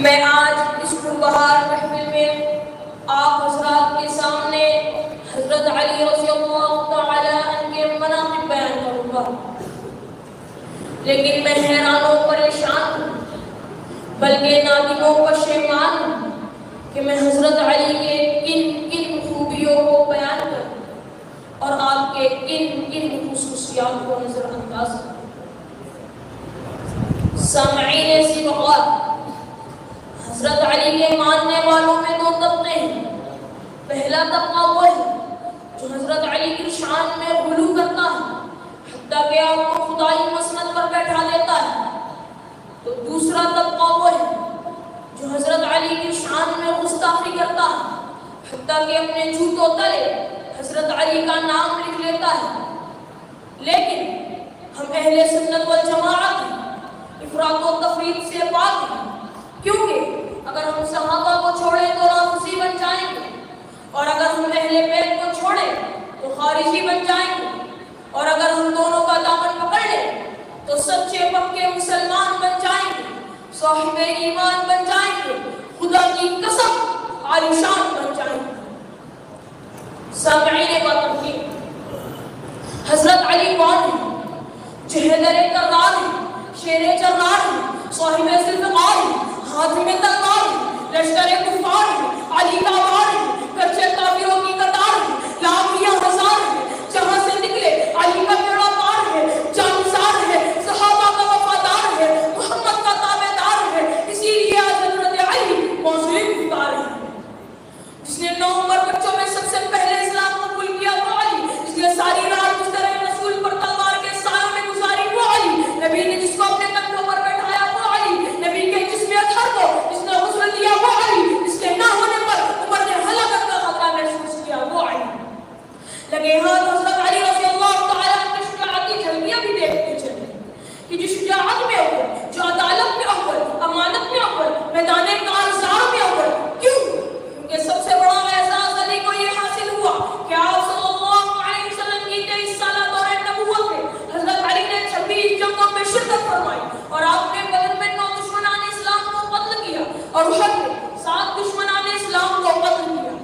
میں آج اس بہار محفل میں آپ حضرات کے سامنے حضرت علی رضی اللہ تعالی عنہ کے مناقب بیان کروں گا، لیکن میں حیران و پریشان ہوں، بلکہ نادم و پشیمان ہوں کہ میں حضرت علی کے کن کن خوبیوں کو بیان کروں اور آپ کے کن کن خصوصیات کو نظر انداز کروں۔ سامعین ایسی وقات، حضرت علی کے ماننے والوں میں دو طبقے ہیں۔ پہلا طبقہ وہ ہے جو حضرت علی کی شان میں غلو کرتا ہے، حتیٰ کہ آپ کو خدائی مسند پر بیٹھا دیتا ہے۔ تو دوسرا طبقہ وہ ہے جو حضرت علی کی شان میں گستاخی کرتا ہے، حتیٰ کہ اپنے جوتوں تلے حضرت علی کا نام لکھ لیتا ہے۔ لیکن ہم اہل سنت والجماعت ہیں، افراط و تفریط سے پاک ہیں، کیونکہ اگر ہم صحابہ کو چھوڑیں تو رافضی بن جائیں گے، اور اگر ہم اہل بیت کو چھوڑیں تو خارجی بن جائیں گے، اور اگر ہم دونوں کا دامن پکڑ لیں تو سچے پکے مسلمان بن جائیں گے، صاحب ایمان بن جائیں گے، خدا کی قسم عالیشان بن جائیں گے۔ سامعین کا تنقید، حضرت علی کون ہے؟ جو حیدر کرار ہے، شیر جرار ہے، صاحب ذوالفقار ہے، ہاتھ میں تلوار ہے، لشکر کفار ہے، علی کا وار ہے، کچے کافروں کی قطار ہے، لاکھ یا ہزار ہے، جہاں سے نکلے علی کا بیڑا پار ہے، جانسار ہے، صحابہ کا وفادار ہے، محمد کا تابعدار ہے، اسی لیے آج حضرت علی موضوع پکار ہے۔ جس نے 9 عمر بچوں میں سب سے پہلے اسلام قبول کیا وہ علی، جس نے ساری رات مستر رسول پر تلوار کے سایوں میں گزاری وہ علی، نبی نے جس کو اپنے کندھوں پر بیٹھایا وہ علی، نبی کے جسم اطہر کو جس نے غسل دیا وہ علی، جس کے نہ ہونے پر عمر نے ہلاکت کا خطرہ محسوس کیا وہ علی۔ لگے ہاتھ حضرت علی رضی اللہ تعالیٰ عنہ کی شجاعت کی جھلکیاں بھی دیکھتے چلے کہ جو شجاعت میں اول، جو عدالت میں اول، امانت میں اول، میدان کارزار میں اول، کیوں؟ کیونکہ سب سے بڑا اعزاز علی کو یہ حاصل ہوا کہ آپ صلی اللہ علیہ وسلم کی 23 سالہ دور نبوت میں حضرت علی نے 26 جنگوں میں شرکت فرمائی، اور آپ نے بدر میں 9 دشمنان اسلام کو قتل کیا، اور احد میں 7 دشمنان اسلام کو قتل کیا۔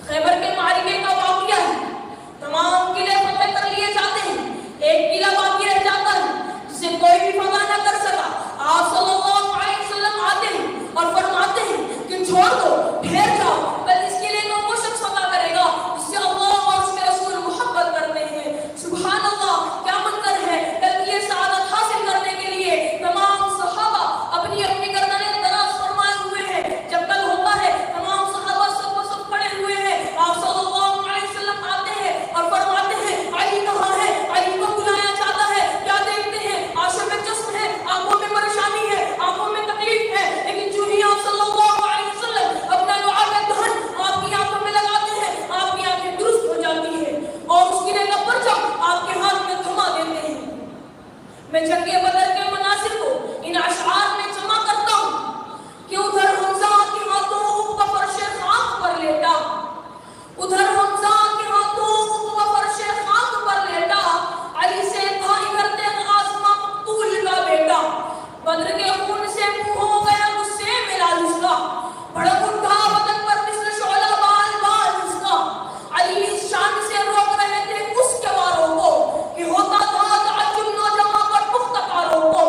خیبر کے معرکے کا واقعہ ہے، تمام قلعے فتح کر لیے جاتے ہیں، ایک قلعہ باقی رہ جاتا ہے جسے کوئی بھی فتح نہ کر سکا۔ آپ صلی اللہ علیہ وسلم آتے ہیں اور فرماتے ہیں کہ چھوڑ دو، ٹھہر جاؤ، کل اس قلعے کو وہ شخص فتح کرے گا جس سے اللہ اور اس کے رسول محبت کرتے ہیں۔ سبحان اللہ، کیا منظر ہے! کل یہ سعادت حاصل کرنے کے لیے تمام صحابہ اپنی اپنی گردنیں دراز فرمائے ہوئے ہیں۔ جب کل ہوتا ہے تمام صحابہ سب و سب کھڑے ہوئے ہیں، آپ صلی اللہ علیہ وسلم آتے ہیں اور فرماتے ہیں علی کہاں ہے؟ علی کو بلایا جاتا ہے۔ کیا دیکھتے ہیں؟ آنکھوں میں چشم ہے، آنکھوں میں پریشانی ہے، آنکھوں میں تکلیف ہے، لیکن جو ہی آپ صلی اللہ علیہ وسلم اپنا لعاب دہن آپ کی آنکھوں میں لگاتے ہیں، آپ کی آنکھیں درست ہو جاتی ہیں اور اس قلعے کا پرچم آپ کے ہاتھ میں تھما دیتے ہیں۔ میں جنگ بدر کے مناظر کو ان اشعار میں جمع کرتا ہوں کہ ادھر حمزہ کے ہاتھوں اونٹ کا فرش خاک پر لیٹا، ادھر حمزہ کے ہاتھوں اونٹ کا فرش خاک پر لیٹا، علی سے تھا کرتے قاسمہ مقتول کا بیٹا، بدر کے خون سے منہ ہو گیا غصے میں لال اس کا، بھڑک اٹھا بدن پر مثل شعلہ بال بال اس کا، علی اس شان سے روک رہے تھے اس کے واروں کو کہ ہوتا تھا تعجب نوجوان پر پختہ کاروں کو،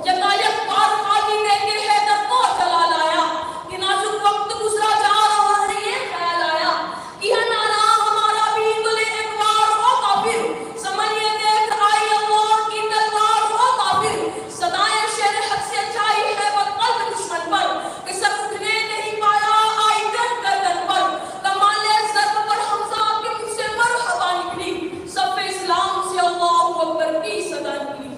یکایک پار خالی دے کے حیدر کو جلا لایا کہ نازک وقت گزرا جا رہا ہے یہ خیال آیا، کیا نعرہ ہمارا بھی تلے ایک بار ہو کافر، سمجھے دیکھ آئی اللہ کی تلوار ہو کافر، صدائیں شیر حق سے چھائی ہے بد قلب دشمن پر کہ سب اٹھنے نہیں پایا آئی ڈٹ گردن پر، کمال ضرب پر حمزہ کے منہ سے مرحبا نکلی، صف اسلام سے اللہ اکبر کی صدا نکلی۔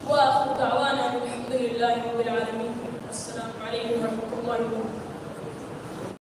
وآخر دعوانا الحمدللہ رب العالمین۔ السلام علیکم ورحمۃ اللہ وبرکاتہ۔